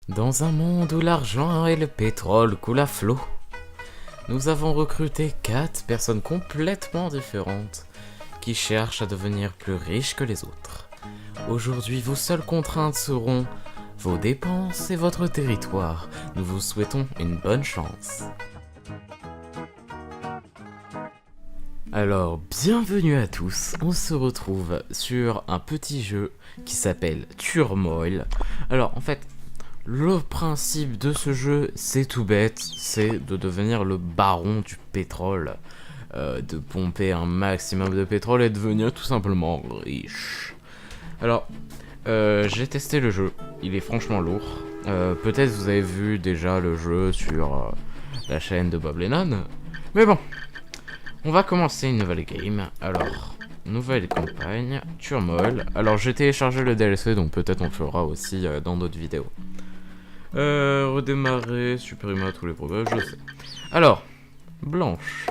Dans un monde où l'argent et le pétrole coulent à flot, nous avons recruté 4 personnes complètement différentes qui cherchent à devenir plus riches que les autres. Aujourd'hui, vos seules contraintes seront vos dépenses et votre territoire. Nous vous souhaitons une bonne chance. Alors, bienvenue à tous, on se retrouve sur un petit jeu qui s'appelle Turmoil. Alors, en fait, le principe de ce jeu, c'est tout bête, c'est de devenir le baron du pétrole, de pomper un maximum de pétrole et devenir tout simplement riche. Alors, j'ai testé le jeu, il est franchement lourd. Peut-être vous avez vu déjà le jeu sur la chaîne de Bob Lennon, mais bon. On va commencer une nouvelle game. Alors, nouvelle campagne, Turmoil. Alors, j'ai téléchargé le DLC, donc peut-être on le fera aussi dans d'autres vidéos. Redémarrer, supprimer tous les progrès, je sais. Alors, Blanche.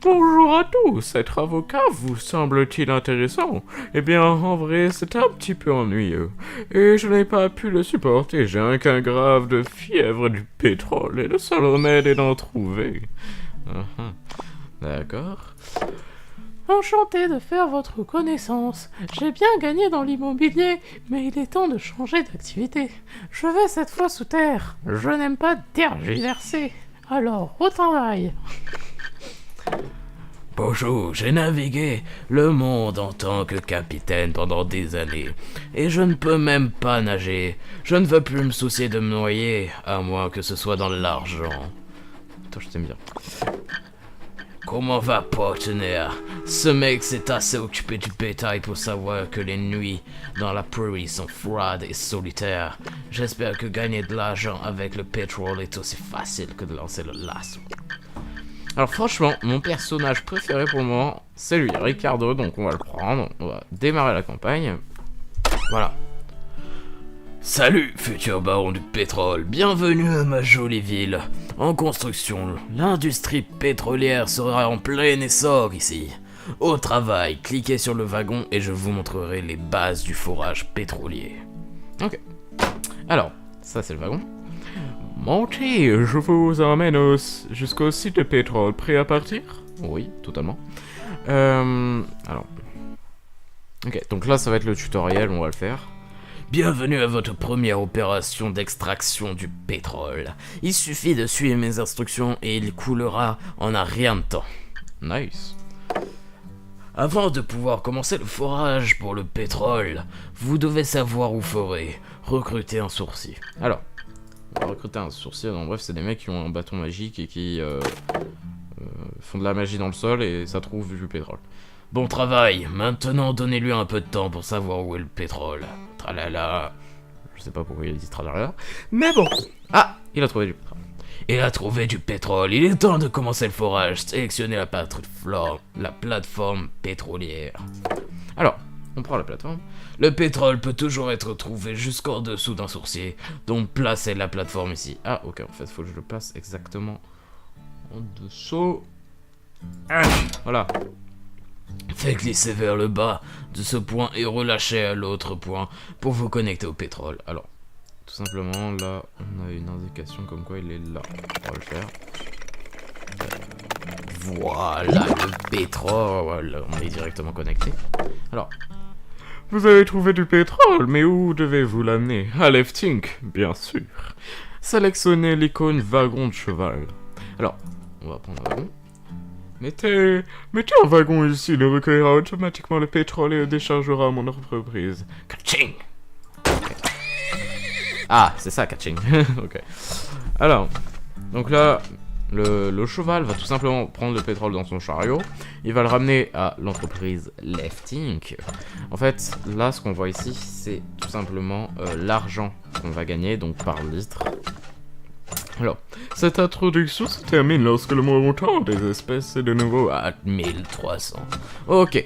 Bonjour à tous, être avocat vous semble-t-il intéressant? Eh bien, en vrai, c'est un petit peu ennuyeux. Et je n'ai pas pu le supporter, j'ai un cas grave de fièvre du pétrole, et le seul remède est d'en trouver. D'accord. Enchanté de faire votre connaissance. J'ai bien gagné dans l'immobilier, mais il est temps de changer d'activité. Je vais cette fois sous terre. Je n'aime pas tergiverser. Alors, au travail. Bonjour, j'ai navigué le monde en tant que capitaine pendant des années, et je ne peux même pas nager. Je ne veux plus me soucier de me noyer, à moins que ce soit dans l'argent. Attends, je t'aime bien. Comment va partenaire? Ce mec s'est assez occupé du bétail pour savoir que les nuits dans la prairie sont froides et solitaires. J'espère que gagner de l'argent avec le pétrole est aussi facile que de lancer le lasso. Alors franchement, mon personnage préféré pour le moment, c'est lui, Ricardo, donc on va le prendre, on va démarrer la campagne. Voilà. Salut, futur baron du pétrole, bienvenue à ma jolie ville. En construction, l'industrie pétrolière sera en plein essor ici. Au travail, cliquez sur le wagon et je vous montrerai les bases du forage pétrolier. Ok. Alors, ça c'est le wagon. Montez, je vous emmène jusqu'au site de pétrole. Prêt à partir? Oui, totalement. Alors. Ok, donc là ça va être le tutoriel, on va le faire. Bienvenue à votre première opération d'extraction du pétrole. Il suffit de suivre mes instructions et il coulera en un rien de temps. Nice. Avant de pouvoir commencer le forage pour le pétrole, vous devez savoir où forer. Recruter un sourcier. Alors, on va recruter un sourcier. En bref, c'est des mecs qui ont un bâton magique et qui font de la magie dans le sol et ça trouve du pétrole. Bon travail, maintenant donnez-lui un peu de temps pour savoir où est le pétrole. Tralala. Je sais pas pourquoi il a dit tralala. Mais bon. Ah, il a trouvé du pétrole. Il a trouvé du pétrole, il est temps de commencer le forage. Sélectionnez la plateforme pétrolière. Alors, on prend la plateforme. Le pétrole peut toujours être trouvé jusqu'en dessous d'un sourcier. Donc placez la plateforme ici. Ah, ok, en fait, faut que je le place exactement en dessous. Ah, voilà. Faites glisser vers le bas de ce point et relâchez à l'autre point pour vous connecter au pétrole. Alors, tout simplement, là, on a une indication comme quoi il est là. On va le faire. Voilà, le pétrole. On est directement connecté. Alors, vous avez trouvé du pétrole, mais où devez-vous l'amener? À Leftink, bien sûr. Sélectionnez l'icône wagon de cheval. Alors, on va prendre un wagon. Mettez un wagon ici, il recueillera automatiquement le pétrole et le déchargera à mon entreprise. Catching. Okay. Ah, c'est ça, catching. Ok. Alors, donc là, le cheval va tout simplement prendre le pétrole dans son chariot. Il va le ramener à l'entreprise Leftink. En fait, là, ce qu'on voit ici, c'est tout simplement l'argent qu'on va gagner, donc par litre. Alors, cette introduction se termine lorsque le montant des espèces est de nouveau à 1300. Ok.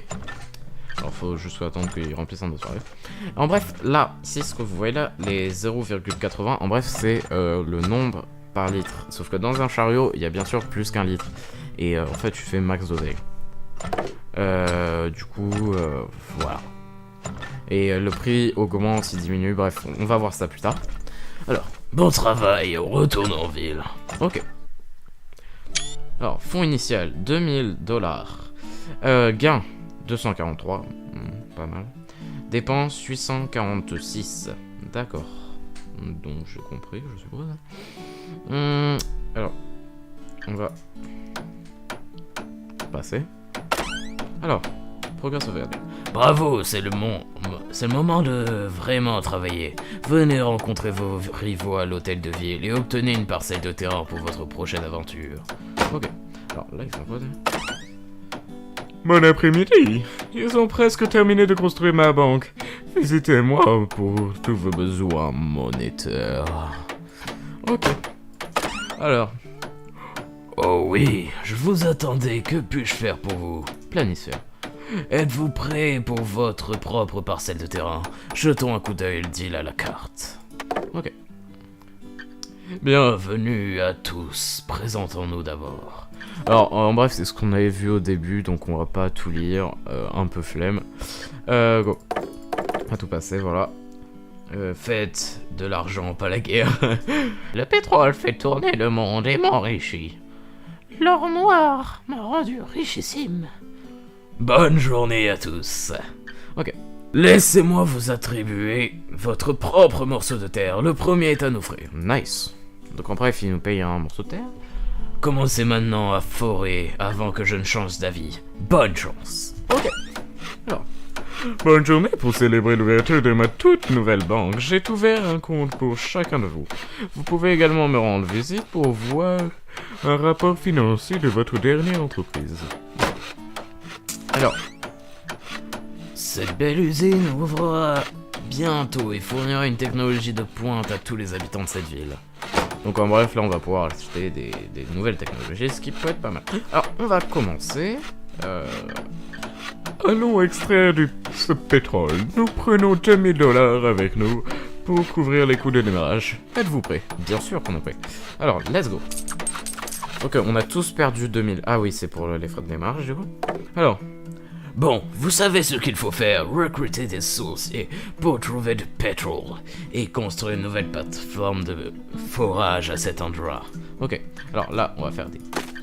Alors, faut juste attendre qu'il remplisse un dossier. En bref, là, ici, ce que vous voyez là, les 0,80, en bref, c'est le nombre par litre. Sauf que dans un chariot, il y a bien sûr plus qu'un litre. Et en fait, tu fais max dosage. Du coup, voilà. Et le prix augmente, il diminue, bref, on va voir ça plus tard. Alors, Bon travail, on retourne en ville. Ok. Alors, fonds initial, 2000 $. Gain, 243. Pas mal. Dépenses, 846. D'accord. Donc, j'ai compris, je suppose. Alors, on va passer. Alors, progrès sauvegardé. Bravo, c'est le moment de vraiment travailler. Venez rencontrer vos rivaux à l'hôtel de ville et obtenez une parcelle de terrain pour votre prochaine aventure. Ok. Alors là, ils font quoi? Bon après-midi. Ils ont presque terminé de construire ma banque. Visitez-moi pour tous vos besoins monétaires. Ok. Alors. Oh oui, je vous attendais, que puis-je faire pour vous? Planisphère. Êtes-vous prêt pour votre propre parcelle de terrain? Jetons un coup d'œil le deal à la carte. Ok. Bienvenue à tous, présentons-nous d'abord. Alors, en bref, c'est ce qu'on avait vu au début, donc on va pas tout lire, un peu flemme. Go. On va tout passer, voilà. Faites de l'argent, pas la guerre. Le pétrole fait tourner le monde et m'enrichit. L'or noir m'a rendu richissime. Bonne journée à tous. Ok. Laissez-moi vous attribuer votre propre morceau de terre. Le premier est à nos frais. Nice. Donc en bref, il nous paye un morceau de terre. Commencez maintenant à forer avant que je ne change d'avis. Bonne chance. Ok. Alors. Bonne journée pour célébrer l'ouverture de ma toute nouvelle banque. J'ai ouvert un compte pour chacun de vous. Vous pouvez également me rendre visite pour voir un rapport financier de votre dernière entreprise. Alors. Cette belle usine ouvrira bientôt et fournira une technologie de pointe à tous les habitants de cette ville. Donc en bref, là on va pouvoir acheter des nouvelles technologies, ce qui peut être pas mal. Alors, on va commencer. Allons extraire ce pétrole. Nous prenons 2000 $ avec nous pour couvrir les coûts de démarrage. Êtes-vous prêts? Bien sûr qu'on est prêts. Alors, let's go. Ok, on a tous perdu 2000. Ah oui, c'est pour les frais de démarrage du coup. Alors. Bon, vous savez ce qu'il faut faire, recruter des sourciers pour trouver du pétrole et construire une nouvelle plateforme de forage à cet endroit. Ok, alors là, on va faire des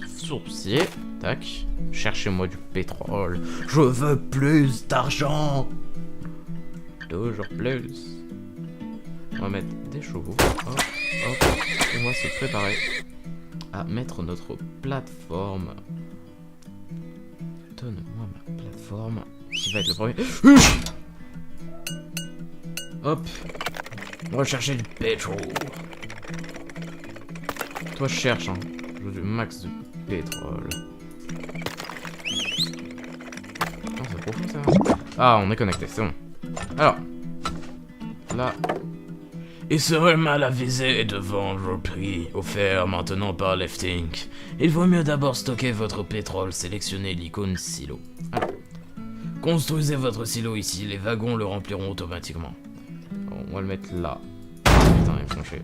sourciers. Tac, cherchez-moi du pétrole. Je veux plus d'argent. Toujours plus. On va mettre des chevaux. Hop, hop. Et on va se préparer à mettre notre plateforme. Donne-moi ma plateforme qui va être le premier. Hop. On va chercher du pétrole. Toi cherche, hein. Je veux du max de pétrole. Oh, c'est profond ça. Ah, on est connecté, c'est bon. Alors. Là. Il serait mal avisé de vendre au prix offert maintenant par Lefting. Il vaut mieux d'abord stocker votre pétrole, sélectionnez l'icône silo. Alors, construisez votre silo ici, les wagons le rempliront automatiquement. On va le mettre là. Putain, il est penché.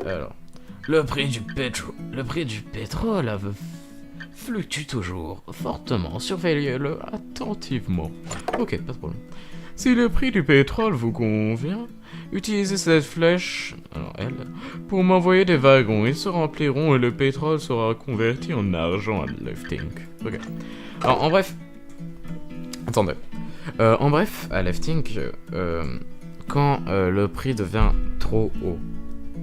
Alors, le prix du pétrole fluctue toujours fortement, surveillez-le attentivement. Ok, pas de problème. Si le prix du pétrole vous convient, utilisez cette flèche, alors elle, pour m'envoyer des wagons. Ils se rempliront et le pétrole sera converti en argent à Lefting. Ok. Alors en bref, attendez. En bref, à Lefting, quand le prix devient trop haut.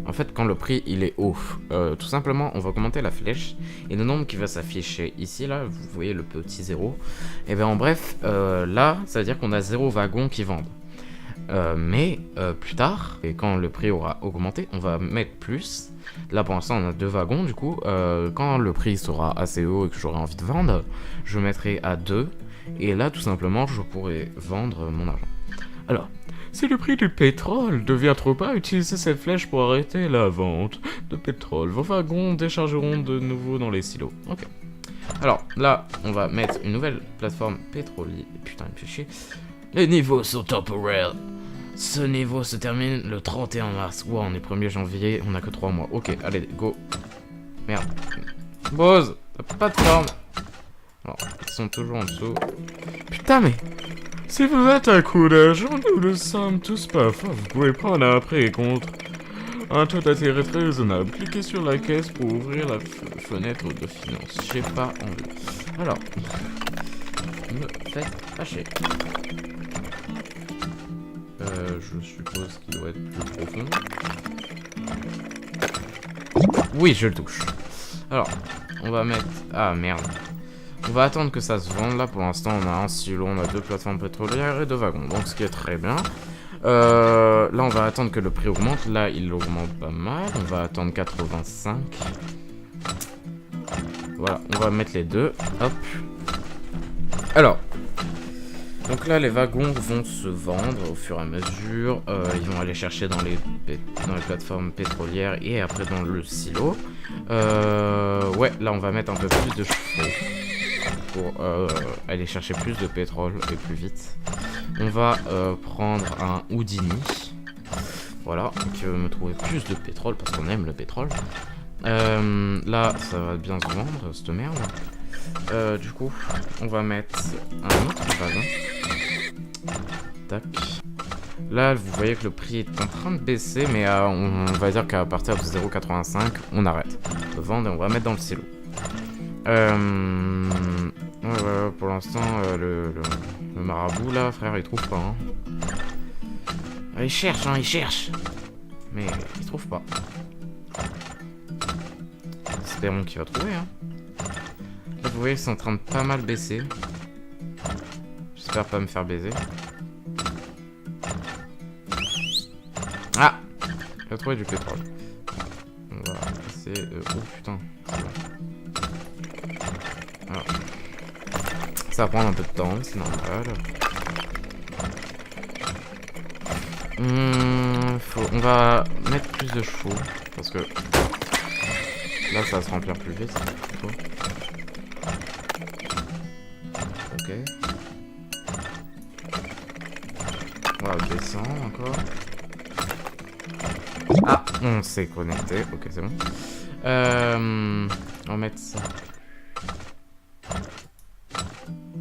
En fait, quand le prix il est haut, tout simplement, on va augmenter la flèche et le nombre qui va s'afficher ici, là, vous voyez le petit 0. Et bien en bref, là, ça veut dire qu'on a 0 wagons qui vendent. Mais plus tard, et quand le prix aura augmenté, on va mettre plus. Là pour l'instant on a 2 wagons du coup. Quand le prix sera assez haut et que j'aurai envie de vendre, je mettrai à 2. Et là tout simplement je pourrai vendre mon argent. Alors, si le prix du pétrole devient trop bas, utilisez cette flèche pour arrêter la vente de pétrole. Vos wagons déchargeront de nouveau dans les silos. Ok. Alors là, on va mettre une nouvelle plateforme pétrolière. Putain, il me fait chier. Les niveaux sont temporaires. Ce niveau se termine le 31 mars. Wow, on est 1er janvier, on a que 3 mois. Ok, allez, go. Merde. Bose, t'as pas de forme. Alors, ils sont toujours en dessous. Putain, mais... Si vous êtes un coup d'argent, nous le sommes tous parfois. Vous pouvez prendre un prêt contre Un taux d'intérêt très raisonnable. Cliquez sur la caisse pour ouvrir la fenêtre de finance. J'ai pas envie. Alors, me faites hacher. Je suppose qu'il doit être plus profond. Oui, je le touche. Alors, on va mettre... Ah, merde. On va attendre que ça se vende. Là, pour l'instant, on a un silo, on a 2 plateformes pétrolières et 2 wagons. Donc, ce qui est très bien. Là, on va attendre que le prix augmente. Là, il augmente pas mal. On va attendre 85. Voilà, on va mettre les deux. Hop. Alors. Donc là, les wagons vont se vendre au fur et à mesure. Ils vont aller chercher dans les plateformes pétrolières et après dans le silo. Ouais, là, on va mettre un peu plus de chevaux pour aller chercher plus de pétrole et plus vite. On va prendre un Houdini. Voilà, qui va me trouver plus de pétrole parce qu'on aime le pétrole. Là, ça va bien se vendre, cette merde. Du coup, on va mettre un autre wagon. Tac. Là, vous voyez que le prix est en train de baisser, mais on va dire qu'à partir de 0,85, on arrête de vendre et on va mettre dans le silo. Pour l'instant, le marabout, là, frère, il trouve pas. Hein. Il cherche, hein, il cherche. Mais il trouve pas. Espérons qu'il va trouver, hein. Là, vous voyez, c'est en train de pas mal baisser. J'espère pas me faire baiser. Ah! Il a trouvé du pétrole. On va passer... Oh putain. Alors. Ça va prendre un peu de temps, c'est normal. On va mettre plus de chevaux. Parce que... Là, ça va se remplir plus vite. Ok. Voilà, descend encore. Ah, on s'est connecté. Ok, c'est bon. On va mettre ça.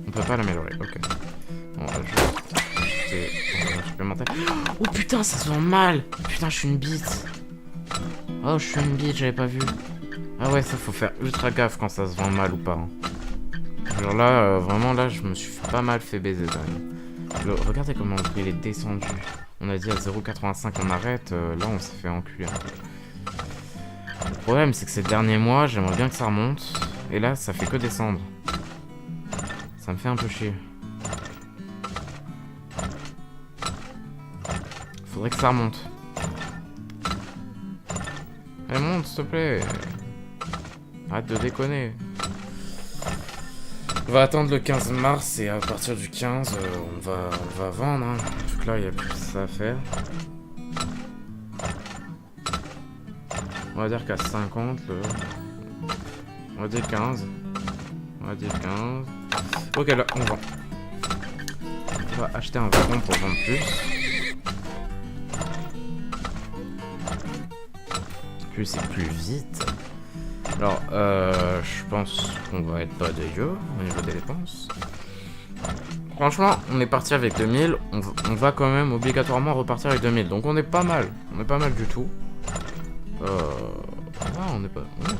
On peut pas l'améliorer. Ok. On va juste acheter un supplémentaire. Oh putain, ça se vend mal. Putain, je suis une bite. Oh, je suis une bite, j'avais pas vu. Ah ouais, ça faut faire ultra gaffe quand ça se vend mal ou pas. Hein. Genre là, vraiment là, je me suis pas mal fait baiser quand même. Regardez comment le prix est descendu. On a dit à 0,85 on arrête, là on s'est fait enculer. Le problème c'est que ces derniers mois, j'aimerais bien que ça remonte. Et là, ça fait que descendre. Ça me fait un peu chier. Faudrait que ça remonte. Allez, monte s'il te plaît. Arrête de déconner. On va attendre le 15 mars et à partir du 15, on va vendre. Hein. Donc là, il n'y a plus que ça à faire. On va dire qu'à 50, on va dire 15. On va dire 15. Ok, là, on vend. On va acheter un wagon pour vendre plus. Plus c'est plus vite. Alors, je pense qu'on va être pas dégueu au niveau des dépenses. Franchement, on est parti avec 2000. On va quand même obligatoirement repartir avec 2000. Donc on est pas mal. On est pas mal du tout. On est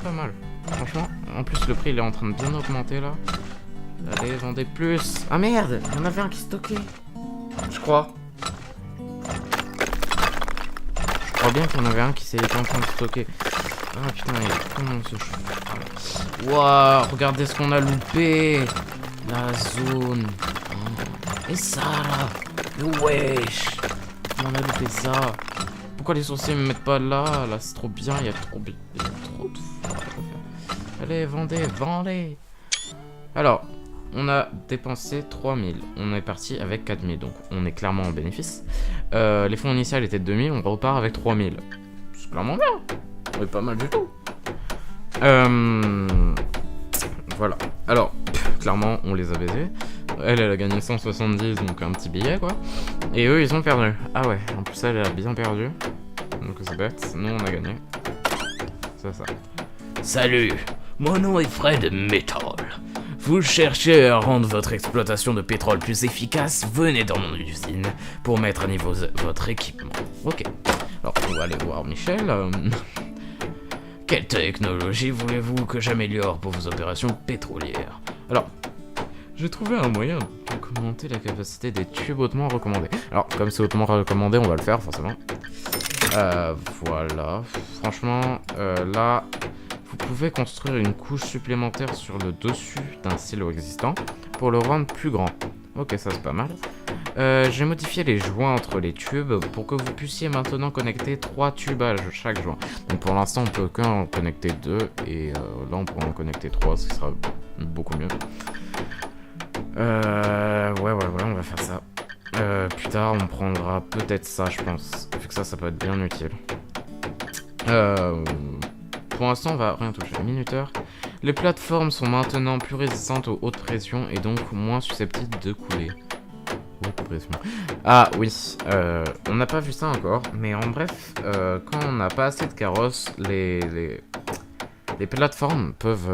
pas mal. Franchement, en plus le prix il est en train de bien augmenter là. Allez, vendez plus. Ah merde, il y en avait un qui stockait. Je crois. Je crois bien qu'il y en avait un qui s'était en train de stocker. Ah putain, comment ce chou. Waouh, regardez ce qu'on a loupé. La zone. Oh. Et ça là. Wesh. On a loupé ça. Pourquoi les sourciers me mettent pas là? Là c'est trop bien, il y a trop de fois à faire. Allez, vendez. Alors, on a dépensé 3000. On est parti avec 4000, donc on est clairement en bénéfice. Les fonds initiaux étaient de 2000, on repart avec 3000. C'est clairement bien. On est pas mal du tout. Voilà. Alors, clairement, on les a baisés. Elle a gagné 170, donc un petit billet, quoi. Et eux, ils ont perdu. Ah ouais, en plus, elle a bien perdu. Donc c'est bête. Nous, on a gagné. C'est ça. Salut, mon nom est Fred Metal. Vous cherchez à rendre votre exploitation de pétrole plus efficace? Venez dans mon usine pour mettre à niveau votre équipement. Ok. Alors, on va aller voir Michel. Quelle technologie voulez-vous que j'améliore pour vos opérations pétrolières? Alors, j'ai trouvé un moyen d'augmenter la capacité des tubes hautement recommandés. Alors, comme c'est hautement recommandé, on va le faire, forcément. Voilà. Franchement, là, vous pouvez construire une couche supplémentaire sur le dessus d'un silo existant pour le rendre plus grand. Ok, ça c'est pas mal. J'ai modifié les joints entre les tubes pour que vous puissiez maintenant connecter 3 tubes à chaque joint. Donc pour l'instant, on peut qu'en connecter 2 et là, on pourra en connecter 3, ce qui sera beaucoup mieux. Ouais, on va faire ça. Plus tard, on prendra peut-être ça, je pense. Vu que ça peut être bien utile. Pour l'instant, on va rien toucher. Minuteur. Les plateformes sont maintenant plus résistantes aux hautes pressions et donc moins susceptibles de couler. Haute pression. Ah oui, on n'a pas vu ça encore, mais en bref, quand on n'a pas assez de carrosses, les plateformes peuvent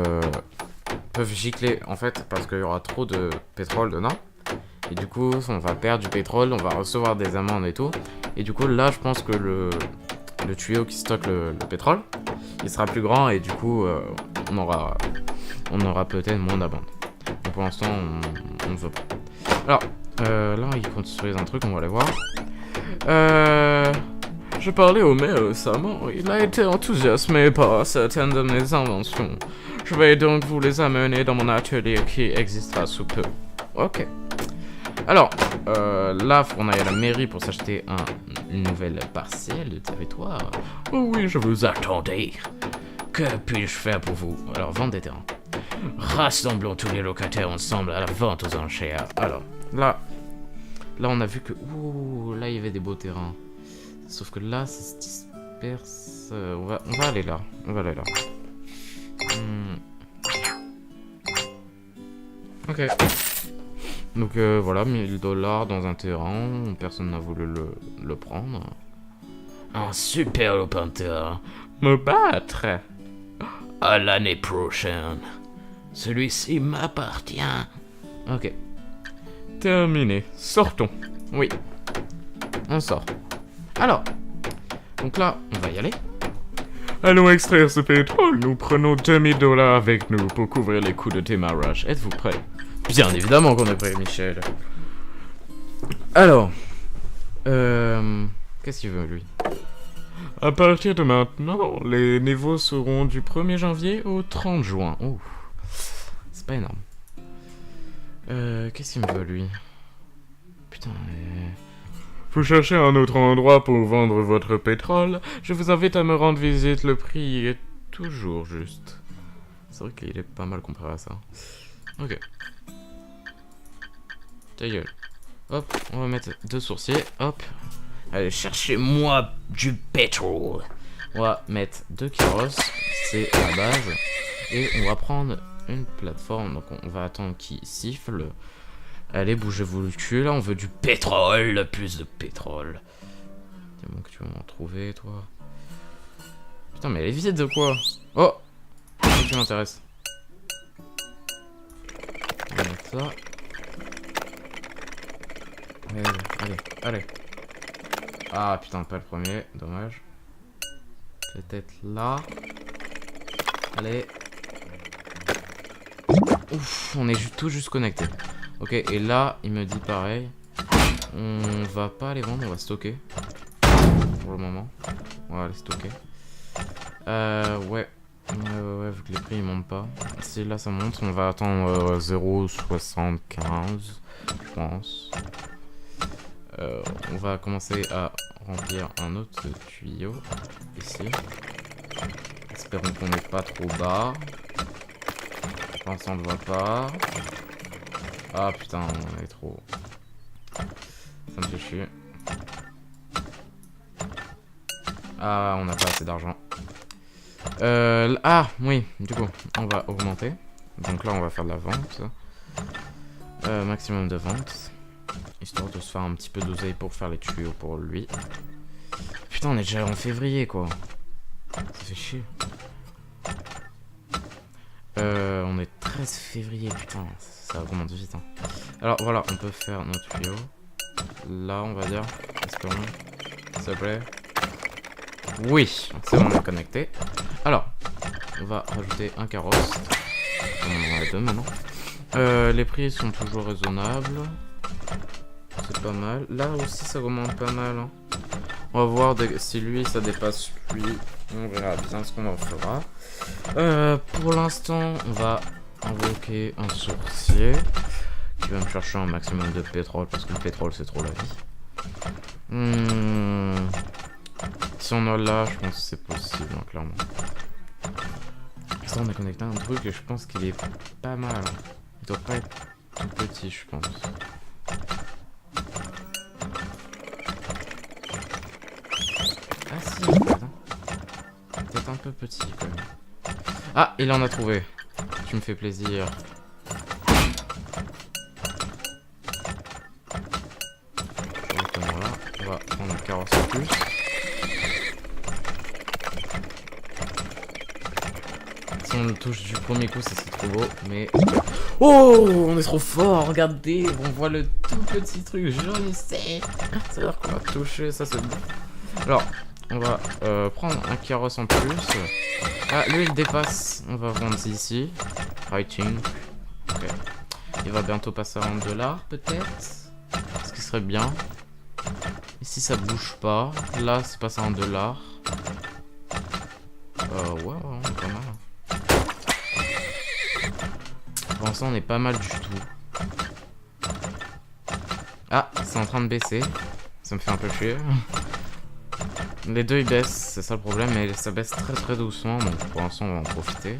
gicler en fait parce qu'il y aura trop de pétrole dedans. Et du coup, on va perdre du pétrole, on va recevoir des amendes et tout. Et du coup, là, je pense que le tuyau qui stocke le pétrole, il sera plus grand et du coup, on aura peut-être moins d'amendes. Mais pour l'instant, on ne veut pas. Alors, là, ils construisent un truc, on va aller voir. J'ai parlé au maire récemment, il a été enthousiasmé par certaines de mes inventions. Je vais donc vous les amener dans mon atelier qui existera sous peu. Ok. Alors, là, on aille à la mairie pour s'acheter une nouvelle parcelle de territoire. Oh oui, je vous attendais. Que puis-je faire pour vous? Alors, vendre des terrains. Rassemblons tous les locataires ensemble à la vente aux enchères. Alors, là, on a vu que... Ouh, là, il y avait des beaux terrains. Sauf que là, ça se disperse... On va aller là. Ok. Donc voilà, 1000 $ dans un terrain. Personne n'a voulu le prendre. Un super lopin de terrain. Me battre. À l'année prochaine. Celui-ci m'appartient. Ok. Terminé. Sortons. Oui. On sort. Alors. Donc là, on va y aller. Allons extraire ce pétrole. Nous prenons 2000 $ avec nous pour couvrir les coûts de démarrage. Êtes-vous prêts? Bien évidemment qu'on est prêt, Michel. Alors. Qu'est-ce qu'il veut, lui? À partir de maintenant, les niveaux seront du 1er janvier au 30 juin. Oh. C'est pas énorme. Qu'est-ce qu'il me veut, lui? Putain, Vous cherchez un autre endroit pour vendre votre pétrole? Je vous invite à me rendre visite, le prix est toujours juste. C'est vrai qu'il est pas mal comparé à ça. Ok. Ta gueule. Hop, on va mettre 2 sourciers, hop. Allez, cherchez-moi du pétrole. On va mettre 2 carrosses, c'est la base. Et on va prendre une plateforme, donc on va attendre qu'il siffle. Allez, bougez-vous le cul, là, on veut du pétrole, plus de pétrole. Dis-moi que tu vas m'en trouver, toi. Putain, mais elle est vide de quoi? Oh! Ça qui m'intéresse. On va mettre ça. Allez. Ah putain, pas le premier, dommage. Peut-être là. Allez. Ouf, on est tout juste connecté. Ok, et là, il me dit pareil. On va pas les vendre, on va stocker. Pour le moment. On va les stocker. Ouais, vu que les prix ils montent pas. Si là ça monte, on va attendre 0,75, je pense. On va commencer à remplir un autre tuyau ici. Espérons qu'on n'est pas trop bas. Pour l'instant on ne voit pas. Ah putain, on est trop. Ça me fait chier. Ah, on n'a pas assez d'argent. Ah, oui, du coup, on va augmenter. Donc là, on va faire de la vente. Maximum de vente. Histoire de se faire un petit peu d'oseille pour faire les tuyaux pour lui. Putain, on est déjà en février, quoi. Ça fait chier. On est 13 février, putain, ça augmente vite. Hein. Alors voilà, on peut faire nos tuyaux. Là, on va dire. Espérons. S'il te plaît. Oui, c'est bon, on est connecté. Alors, on va rajouter un carrosse. On en a deux maintenant. Les prix sont toujours raisonnables. C'est pas mal. Là aussi, ça augmente pas mal. Hein. On va voir si lui, ça dépasse lui. On verra bien ce qu'on en fera. Pour l'instant, on va invoquer un sourcier qui va me chercher un maximum de pétrole parce que le pétrole, c'est trop la vie. Si on a là, je pense que c'est possible, hein, clairement. Ça, on a connecté un truc et je pense qu'il est pas mal. Hein. Il doit pas être tout petit, je pense. Ah si, peut-être un peu petit quand même. Ah, il en a trouvé. Tu me fais plaisir. Directement là, on va prendre un carrosse en plus. Si on le touche du premier coup, ça c'est trop beau, mais... Oh, on est trop fort, regardez, on voit le tout petit truc jaune ici. C'est-à-dire qu'on va toucher, ça c'est bon. Alors, on va prendre un carrosse en plus. Ah, lui il dépasse, on va vendre ici. Writing. Ok. Il va bientôt passer à $1 peut-être. Ce qui serait bien. Ici ça bouge pas. Là c'est passé à $1. Ouais, pas mal. Pour l'instant on est pas mal du tout. Ah, c'est en train de baisser. Ça me fait un peu chier. Les deux ils baissent, c'est ça le problème, mais ça baisse très très doucement, donc pour l'instant on va en profiter.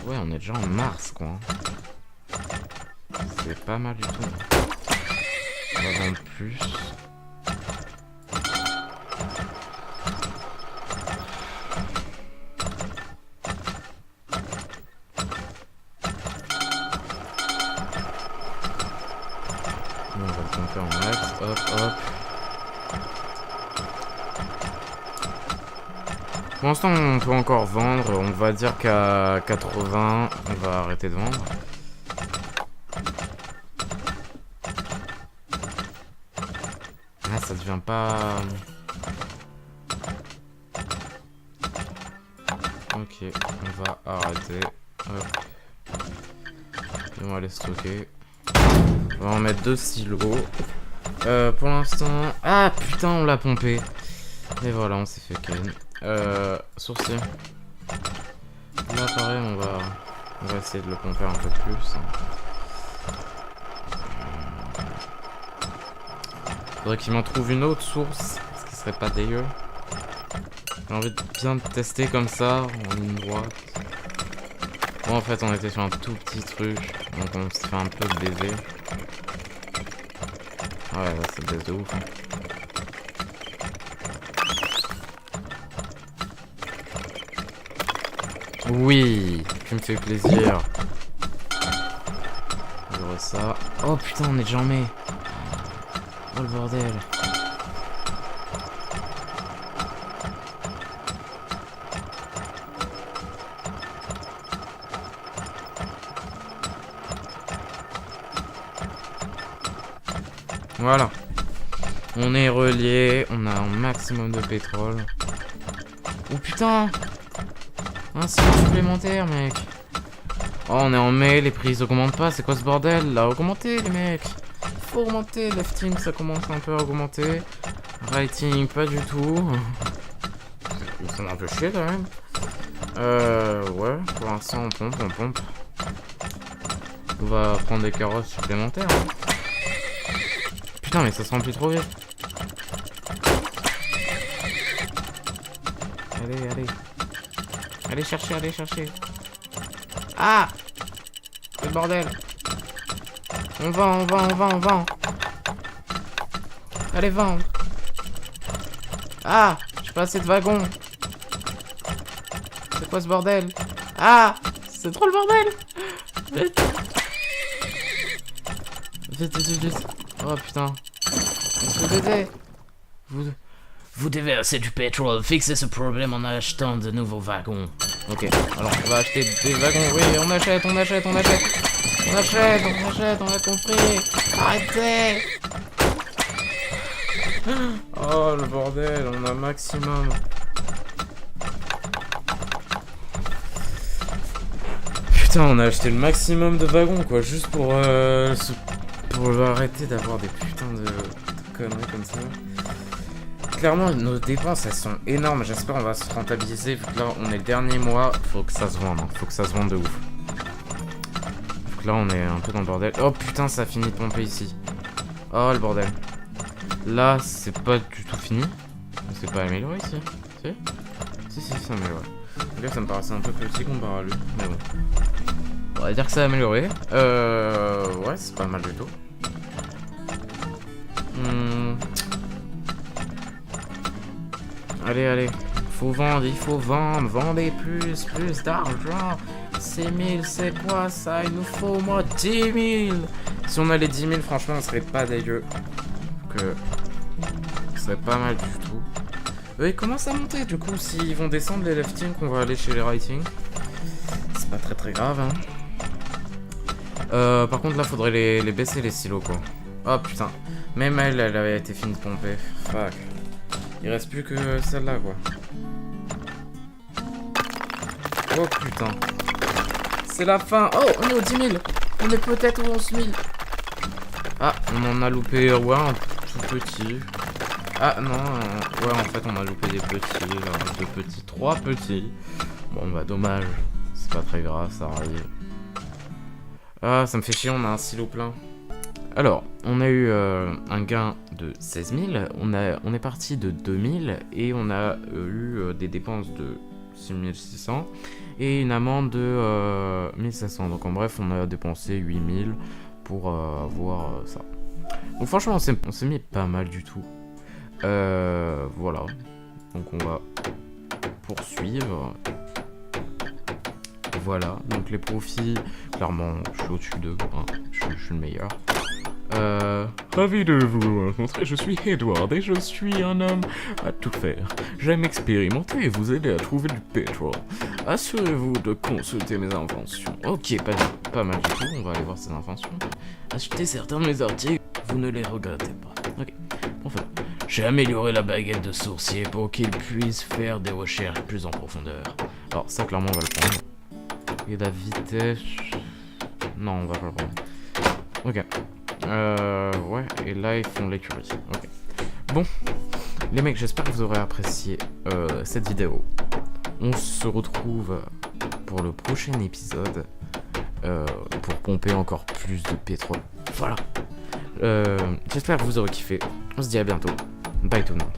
Ouais, on est déjà en mars quoi. C'est pas mal du tout. On va vendre plus. On va le pomper en max, hop. Pour l'instant, on peut encore vendre. On va dire qu'à 80, on va arrêter de vendre. Ah, ça devient pas... Ok, on va arrêter. Hop. Et on va les stocker. On va en mettre 2 silos. Pour l'instant... Ah, putain, on l'a pompé. Et voilà, on s'est fait ken. Sourcier. Là pareil on va essayer de le pomper un peu plus. Faudrait qu'il m'en trouve une autre source, ce qui serait pas dégueu. J'ai envie de bien tester comme ça, en ligne droite. Bon en fait on était sur un tout petit truc, donc on s'est fait un peu baiser. Ouais là c'est baisse de ouf. Hein. Oui, tu me fais plaisir. J'aurais ça. Oh putain, on est déjà en mai. Oh le bordel. Voilà. On est relié, on a un maximum de pétrole. Oh putain. Un silo supplémentaire, mec. Oh, on est en mai, les prix ils augmentent pas. C'est quoi ce bordel là? Augmenter, les mecs. Faut augmenter. Lifting, ça commence un peu à augmenter. Writing, pas du tout. Ça m'a un peu chier quand même. Ouais, pour l'instant, on pompe. On va prendre des carrosses supplémentaires. Hein. Putain, mais ça se remplit trop vite. Allez. Allez chercher. Ah! Le bordel. On vend. Allez, vendre. Ah! J'ai pas assez de wagons. C'est quoi ce bordel? Ah! C'est trop le bordel! Vite. Oh putain. Est-ce que t'étais? Vous devez assez du pétrole. Fixez ce problème en achetant de nouveaux wagons. Ok, alors on va acheter des wagons. Oui, on achète. On a compris. Arrêtez. Oh le bordel, on a maximum. Putain, on a acheté le maximum de wagons quoi, juste pour arrêter d'avoir des putains de conneries comme ça. Clairement, nos dépenses elles sont énormes. J'espère on va se rentabiliser vu que là on est le dernier mois. Faut que ça se vende, hein. Faut que ça se vende de ouf. Donc là on est un peu dans le bordel. Oh putain, ça a fini de pomper ici. Oh le bordel. Là c'est pas du tout fini. C'est pas amélioré ici. Si, c'est amélioré. Là ça me paraissait un peu petit comparé à lui. Mais bon. On va dire que ça a amélioré. Ouais, c'est pas mal du tout. Allez, il faut vendre, vendez plus d'argent. 6 000, c'est quoi ça? Il nous faut au moins 10 000. Si on a les 10 000, franchement, on serait pas dégueu. Que ce serait pas mal du tout. Ils commencent à monter, du coup, s'ils vont descendre les lefting, on va aller chez les writing. C'est pas très grave, hein. Par contre, là, faudrait les baisser, les silos, quoi. Oh, putain. Même elle avait été finie de pomper. Fuck. Il reste plus que celle-là, quoi. Oh, putain. C'est la fin. Oh, on est aux 10 000. On est peut-être aux 11 000. Ah, on en a loupé, ouais, un tout petit. Ah, non. Ouais, en fait, on a loupé des petits. Là, 2 petits, 3 petits. Bon, bah, dommage. C'est pas très grave, ça arrive. Ah, ça me fait chier, on a un silo plein. Alors, on a eu un gain de 16 000, on est parti de 2 000 et on a eu des dépenses de 6 600 et une amende de 1 500. Donc en bref, on a dépensé 8 000 pour avoir ça. Donc franchement, on s'est mis pas mal du tout. Voilà. Donc on va poursuivre. Voilà, donc les profits, clairement, je suis au-dessus d'eux, hein, je suis le meilleur. Ravi de vous rencontrer, je suis Edward et je suis un homme à tout faire. J'aime expérimenter et vous aider à trouver du pétrole. Assurez-vous de consulter mes inventions. Ok, pas mal du tout, on va aller voir ces inventions. Achetez certains de mes articles, vous ne les regrettez pas. Ok, enfin, j'ai amélioré la baguette de sourcier pour qu'il puisse faire des recherches plus en profondeur. Alors ça, clairement, on va le prendre. Et la vitesse... Non, on va pas le prendre. Ok. Ouais, et là, ils font l'écurie. Ok. Bon, les mecs, j'espère que vous aurez apprécié cette vidéo. On se retrouve pour le prochain épisode pour pomper encore plus de pétrole. Voilà. J'espère que vous aurez kiffé. On se dit à bientôt. Bye tout le monde.